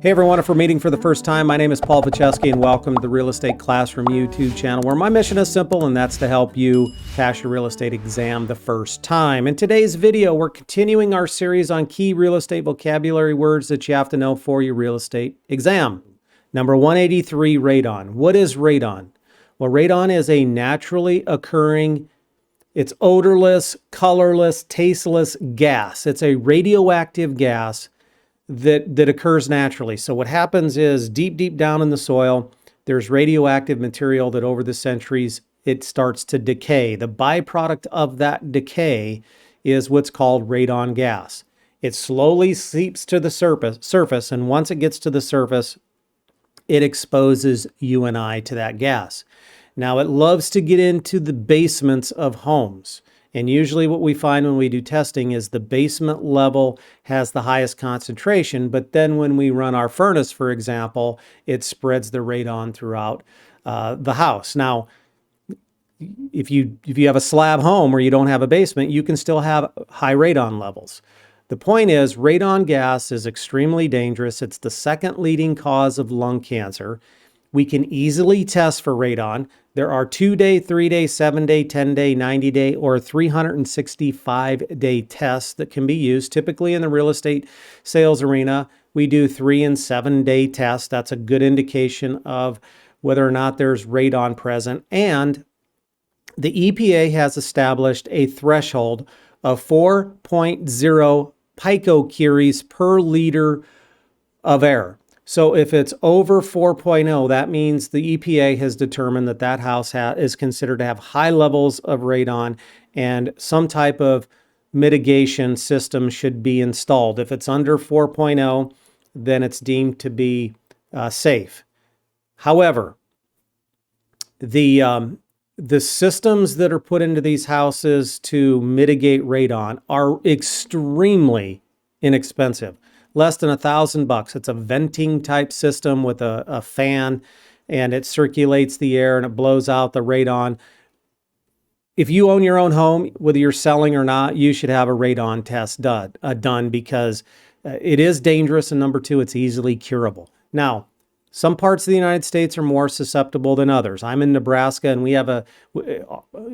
Hey everyone, if we're meeting for the first time, my name is Paul Vojchehoske and welcome to the Real Estate Classroom YouTube channel, where my mission is simple, and that's to help you pass your real estate exam the first time. In today's video, we're continuing our series on key real estate vocabulary words that you have to know for your real estate exam. Number 183, radon. What is radon? Well, radon is a naturally occurring, it's odorless, colorless, tasteless gas. It's a radioactive gas that occurs naturally. So what happens is deep down in the soil, there's radioactive material that over the centuries, it starts to decay. The byproduct of that decay is what's called radon gas. It slowly seeps to the surface, and once it gets to the surface, it exposes you and I to that gas. Now, it loves to get into the basements of homes. And usually what we find when we do testing is the basement level has the highest concentration, but then when we run our furnace, for example, it spreads the radon throughout the house. Now, if you have a slab home or you don't have a basement, you can still have high radon levels. The point is, radon gas is extremely dangerous. It's the second leading cause of lung cancer. We can easily test for radon. There are 2-day, 3-day, 7-day, 10-day, 90-day, or 365-day tests that can be used. Typically in the real estate sales arena, we do 3- and 7-day tests. That's a good indication of whether or not there's radon present. And the EPA has established a threshold of 4.0 picocuries per liter of air. So if it's over 4.0, that means the EPA has determined that that house is considered to have high levels of radon, and some type of mitigation system should be installed. If it's under 4.0, then it's deemed to be safe. However, the systems that are put into these houses to mitigate radon are extremely inexpensive. Less than $1,000. It's a venting type system with a fan, and it circulates the air and it blows out the radon. If you own your own home, whether you're selling or not, you should have a radon test done because it is dangerous, and number two, it's easily curable. Now, some parts of the United States are more susceptible than others. I'm in Nebraska, and we have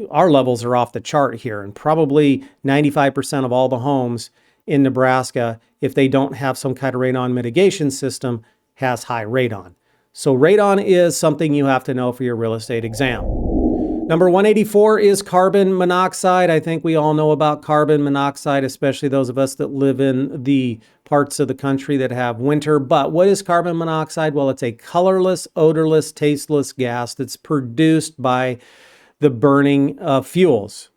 our levels are off the chart here, and probably 95% of all the homes in Nebraska, if they don't have some kind of radon mitigation system, has high radon. So radon is something you have to know for your real estate exam. Number 184 is carbon monoxide. I think we all know about carbon monoxide, especially those of us that live in the parts of the country that have winter. But what is carbon monoxide? Well, it's a colorless, odorless, tasteless gas that's produced by the burning of fuels.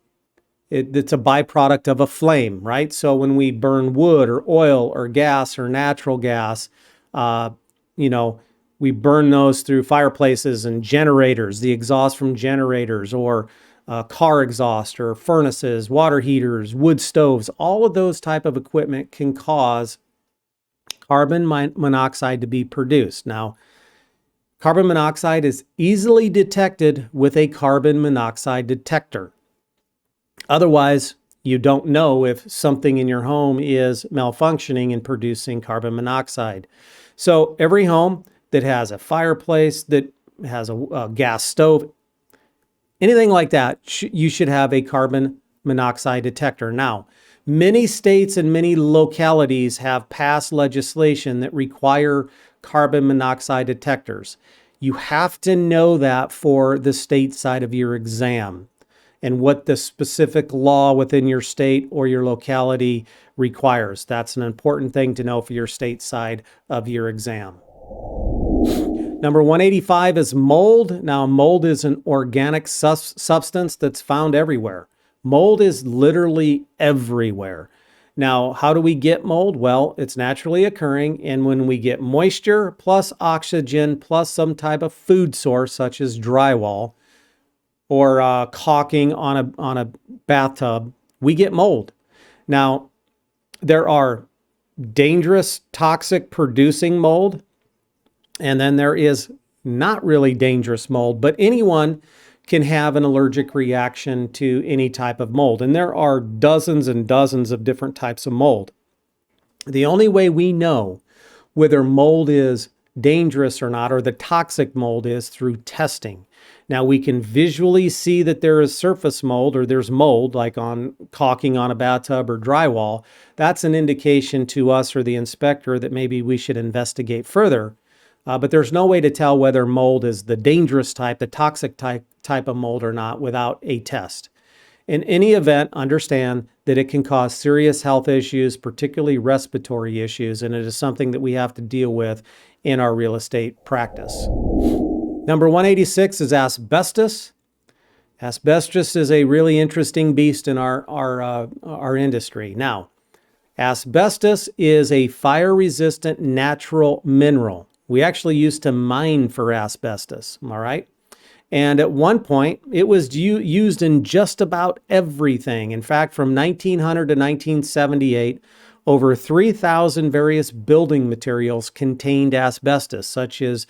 It's a byproduct of a flame, right? So when we burn wood or oil or gas or natural gas, we burn those through fireplaces and generators, the exhaust from generators, or car exhaust, or furnaces, water heaters, wood stoves. All of those type of equipment can cause carbon monoxide to be produced. Now, carbon monoxide is easily detected with a carbon monoxide detector. Otherwise, you don't know if something in your home is malfunctioning and producing carbon monoxide. So every home that has a fireplace, that has a gas stove, anything like that, you should have a carbon monoxide detector. Now, many states and many localities have passed legislation that require carbon monoxide detectors. You have to know that for the state side of your exam, and what the specific law within your state or your locality requires. That's an important thing to know for your state side of your exam. Number 185 is mold. Now, mold is an organic substance that's found everywhere. Mold is literally everywhere. Now, how do we get mold? Well, it's naturally occurring, and when we get moisture plus oxygen plus some type of food source, such as drywall, or caulking on a bathtub, we get mold. Now, there are dangerous, toxic producing mold, and then there is not really dangerous mold, but anyone can have an allergic reaction to any type of mold. And there are dozens and dozens of different types of mold. The only way we know whether mold is dangerous or not, or the toxic mold is, through testing. Now, we can visually see that there is surface mold or there's mold, like on caulking on a bathtub or drywall. That's an indication to us or the inspector that maybe we should investigate further. But there's no way to tell whether mold is the dangerous type, the toxic type of mold or not without a test. In any event, understand that it can cause serious health issues, particularly respiratory issues, and it is something that we have to deal with in our real estate practice. Number 186 is asbestos. Asbestos is a really interesting beast in our industry. Now, asbestos is a fire-resistant natural mineral. We actually used to mine for asbestos, all right? And at one point, it was used in just about everything. In fact, from 1900 to 1978, over 3,000 various building materials contained asbestos, such as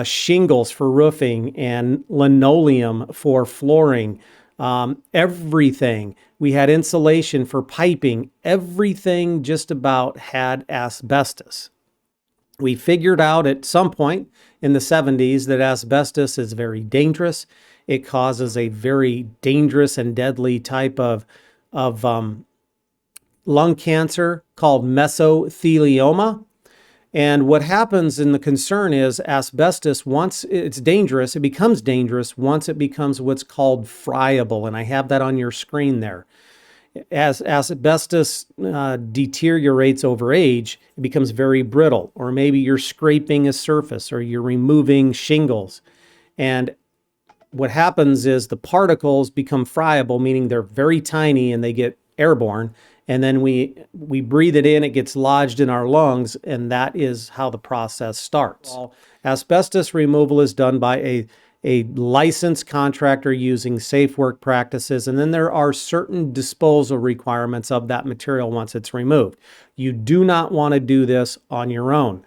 shingles for roofing and linoleum for flooring, everything. We had insulation for piping. Everything just about had asbestos. We figured out at some point in the 70s that asbestos is very dangerous. It causes a very dangerous and deadly type of lung cancer called mesothelioma. And what happens in the concern is asbestos, once it's dangerous, it becomes dangerous once it becomes what's called friable. And I have that on your screen there. As asbestos deteriorates over age, it becomes very brittle, or maybe you're scraping a surface or you're removing shingles. And what happens is the particles become friable, meaning they're very tiny and they get airborne. And then we breathe it in, it gets lodged in our lungs, and that is how the process starts. Asbestos removal is done by a licensed contractor using safe work practices, and then there are certain disposal requirements of that material once it's removed. You do not want to do this on your own.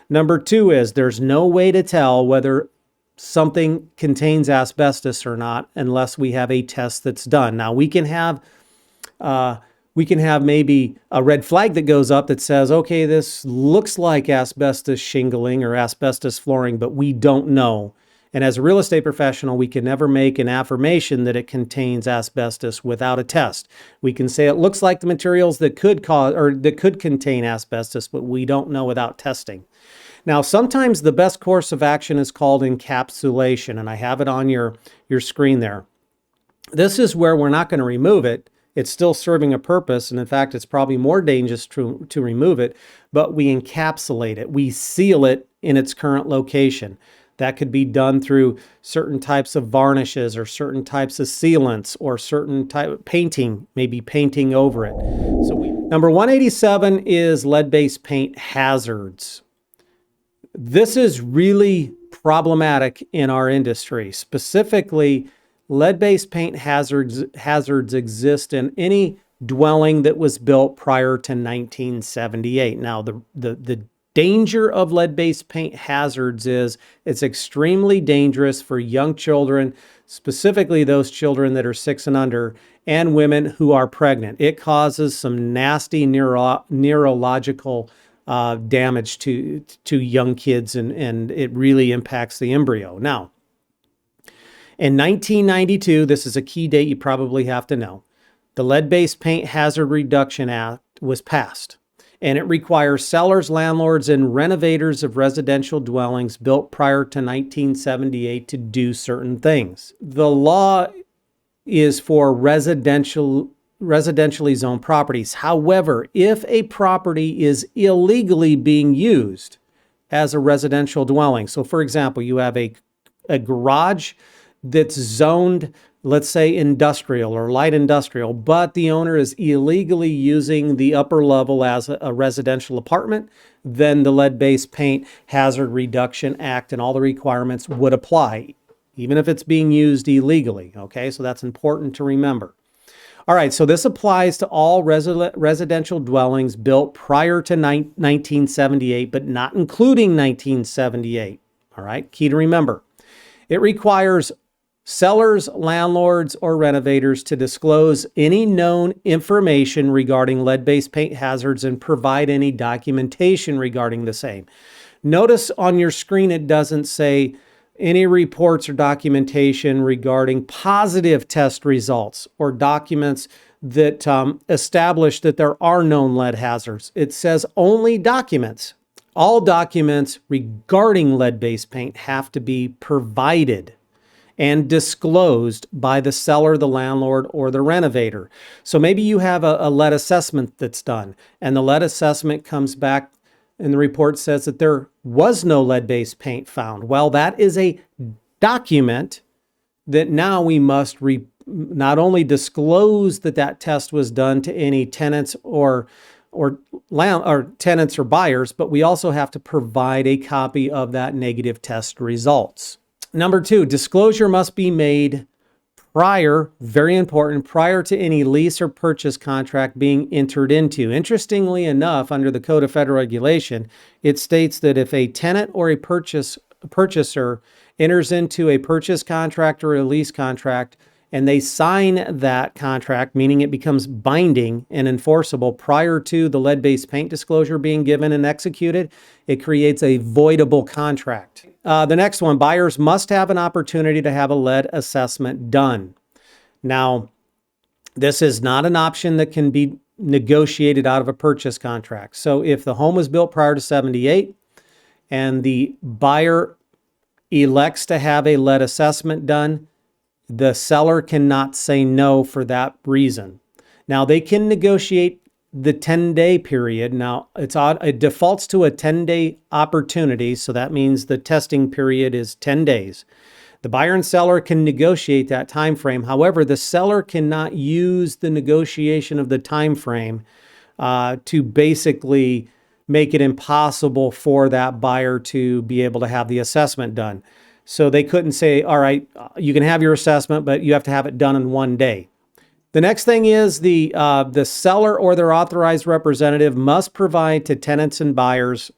Number two is there's no way to tell whether something contains asbestos or not unless we have a test that's done. Now, we can have maybe a red flag that goes up that says, okay, this looks like asbestos shingling or asbestos flooring, but we don't know. And as a real estate professional, we can never make an affirmation that it contains asbestos without a test. We can say it looks like the materials that could cause or that could contain asbestos, but we don't know without testing. Now, sometimes the best course of action is called encapsulation, and I have it on your screen there. This is where we're not going to remove it. It's still serving a purpose, and in fact, it's probably more dangerous to remove it, but we encapsulate it. We seal it in its current location. That could be done through certain types of varnishes or certain types of sealants or certain type of painting, maybe painting over it. Number 187 is lead-based paint hazards. This is really problematic in our industry. Specifically, lead-based paint hazards exist in any dwelling that was built prior to 1978. Now, the danger of lead-based paint hazards is it's extremely dangerous for young children, specifically those children that are 6 and under, and women who are pregnant. It causes some nasty neurological damage to young kids, and it really impacts the embryo. Now, in 1992, this is a key date you probably have to know, the Lead-Based Paint Hazard Reduction Act was passed, and it requires sellers, landlords, and renovators of residential dwellings built prior to 1978 to do certain things. The law is for residentially zoned properties. However, if a property is illegally being used as a residential dwelling, so for example, you have a garage that's zoned, let's say industrial or light industrial, but the owner is illegally using the upper level as a residential apartment, then the Lead-Based Paint Hazard Reduction Act and all the requirements would apply, even if it's being used illegally. Okay, so that's important to remember. All right, so this applies to all residential dwellings built prior to 1978, but not including 1978. All right, key to remember. It requires sellers, landlords, or renovators to disclose any known information regarding lead-based paint hazards and provide any documentation regarding the same. Notice on your screen it doesn't say any reports or documentation regarding positive test results or documents that establish that there are known lead hazards. It says only documents. All documents regarding lead-based paint have to be provided and disclosed by the seller, the landlord, or the renovator. So maybe you have a lead assessment that's done, and the lead assessment comes back and the report says that there was no lead-based paint found. Well, that is a document that now we must not only disclose that that test was done to any tenants or tenants or buyers, but we also have to provide a copy of that negative test results. Number 2, disclosure must be made prior, very important, prior to any lease or purchase contract being entered into. Interestingly enough, under the Code of Federal Regulation, it states that if a tenant or a purchaser enters into a purchase contract or a lease contract, and they sign that contract, meaning it becomes binding and enforceable prior to the lead-based paint disclosure being given and executed, it creates a voidable contract. The next one, buyers must have an opportunity to have a lead assessment done. Now, this is not an option that can be negotiated out of a purchase contract. So if the home was built prior to 78 and the buyer elects to have a lead assessment done, the seller cannot say no for that reason. Now, they can negotiate the 10-day period. Now, it defaults to a 10-day opportunity, so that means the testing period is 10 days. The buyer and seller can negotiate that time frame. However, the seller cannot use the negotiation of the time frame to basically make it impossible for that buyer to be able to have the assessment done. So they couldn't say, all right, you can have your assessment, but you have to have it done in 1 day. The next thing is the seller or their authorized representative must provide to tenants and buyers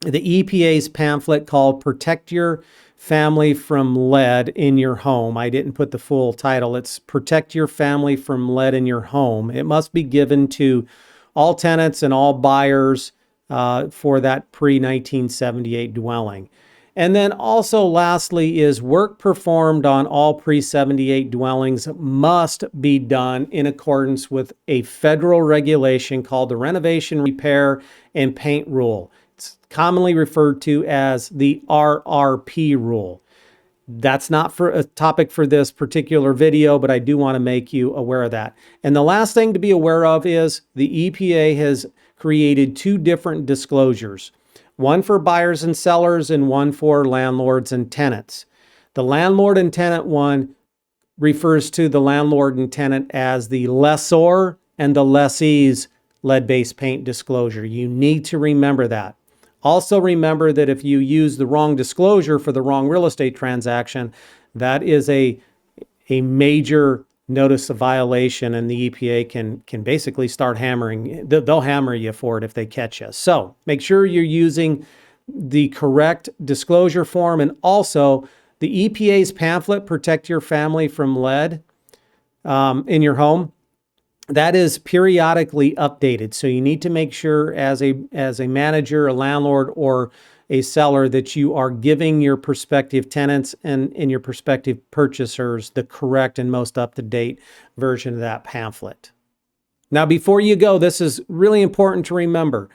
the EPA's pamphlet called Protect Your Family from Lead in Your Home. I didn't put the full title. It's Protect Your Family from Lead in Your Home. It must be given to all tenants and all buyers for that pre-1978 dwelling. And then also lastly is work performed on all pre-78 dwellings must be done in accordance with a federal regulation called the Renovation, Repair, and Paint Rule. It's commonly referred to as the RRP rule. That's not for a topic for this particular video, but I do want to make you aware of that. And the last thing to be aware of is the EPA has created 2 different disclosures. One for buyers and sellers and one for landlords and tenants. The landlord and tenant one refers to the landlord and tenant as the lessor and the lessee's lead-based paint disclosure. You need to remember that. Also remember that if you use the wrong disclosure for the wrong real estate transaction, that is a major notice of violation, and the EPA can basically start hammering. They'll hammer you for it if they catch you. So make sure you're using the correct disclosure form, and also the EPA's pamphlet, Protect Your Family from Lead in Your Home. That is periodically updated. So you need to make sure as a manager, a landlord, or a seller that you are giving your prospective tenants and your prospective purchasers the correct and most up-to-date version of that pamphlet. Now, before you go, this is really important to remember.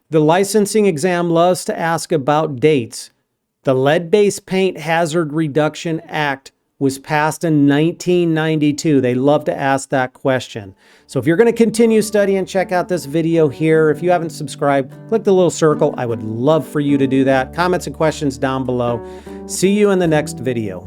The licensing exam loves to ask about dates. The Lead-Based Paint Hazard Reduction Act was passed in 1992. They love to ask that question. So if you're going to continue studying, check out this video here. If you haven't subscribed, click the little circle. I would love for you to do that. Comments and questions down below. See you in the next video.